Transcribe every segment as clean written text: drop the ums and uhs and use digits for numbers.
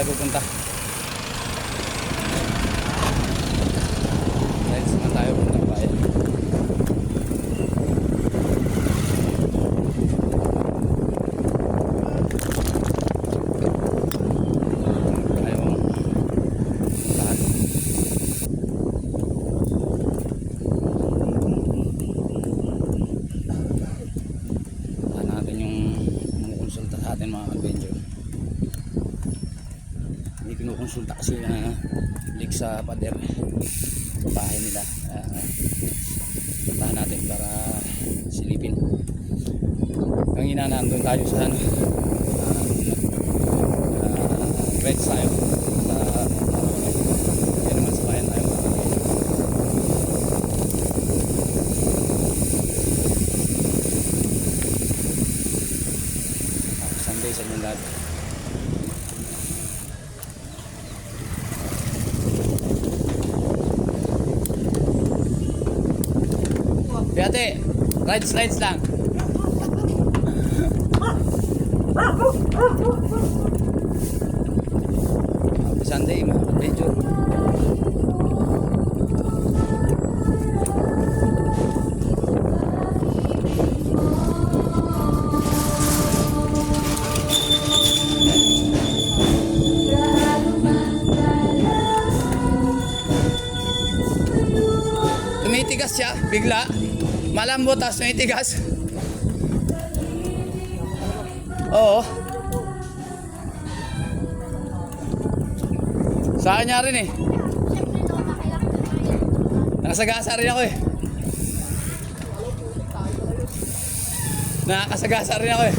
tayo pupunta. Rides naman tayo pupunta bayan. Mga adventure, hindi kinukonsulta kasi na link sa pader bahay nila. Puntahan natin para silipin. Ang ina nandun tayo sa ano, rides tayo sa yan naman sa bayan tayo. Sunday sa inyong lahat. Ate, rides lang. Happy Sunday mga adventure. Tumitigas siya, bigla. Malambot tas tumitigas. Oo. Sa kanya rin eh. Nakasagasa rin ako eh. Nakasagasa rin ako eh.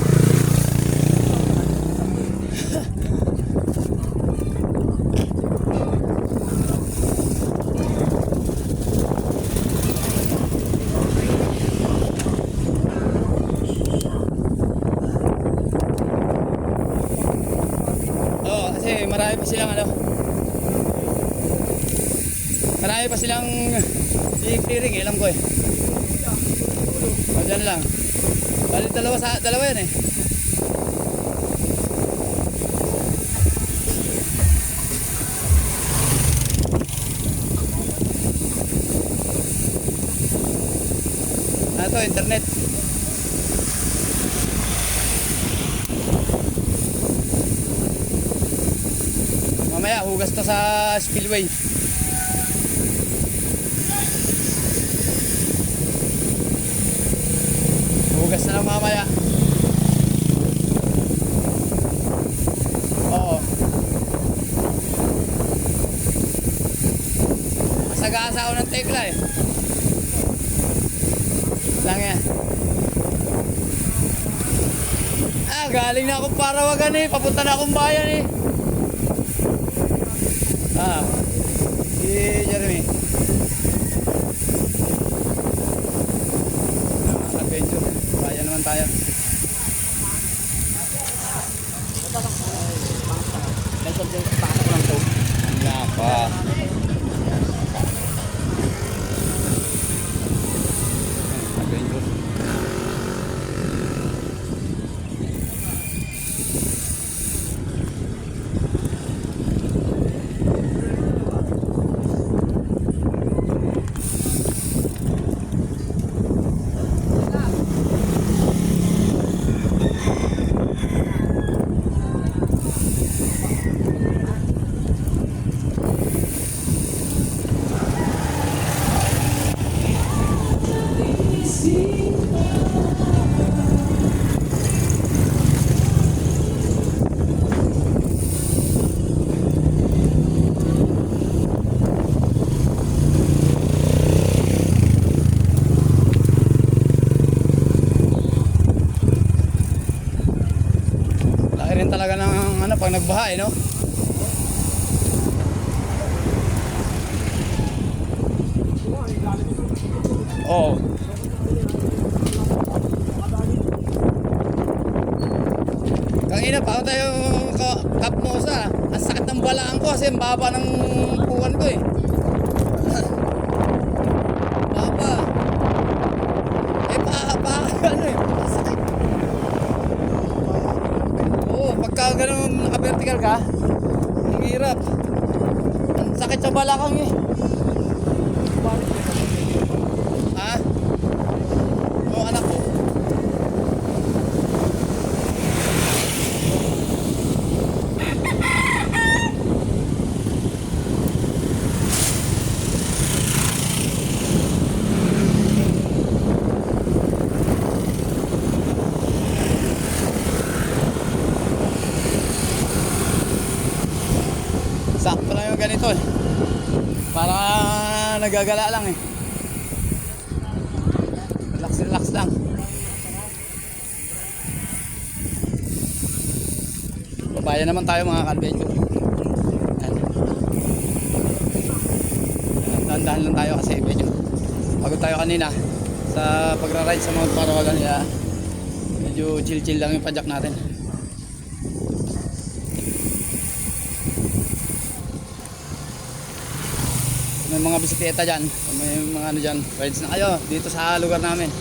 Marami pa silang ano, marami pa silang i-clearing eh, alam ko eh. O dyan lang. Bali dalawa yan eh. Ito internet. Mamaya hugas to sa spillway. Hugas na lang mamaya. Oo. Masagasa ako ng tekla eh. Lang yan. Galing na akong Parawagan eh. Papunta na akong bayan eh. Si Jeremy. Adventure. Bayan naman tayo. Napa. Adventure. Talaga ng ano pag nagbaha eh, no? Oo. Kanina pa ako tayo Kapmosa. Ang sakit ng balaan ko kasi ang baba ng puwan ko eh. Baba. Ano eh. Oo, pagka ganun naka-vertical ka, hirap. Ang sakit sa balakang eh. Ha? Oo, anak ko. Sakto lang yung ganito eh. Para nagagala lang eh. Relax, relax lang. Babayan naman tayo mga ka-adventure. Dahan-dahan lang tayo kasi medyo pagod tayo kanina sa pagra-ride sa Mount Parawagan, kaya medyo chill-chill lang yung padyak natin. May mga bisikleta dyan, may mga ano dyan, rides na kayo dito sa lugar namin.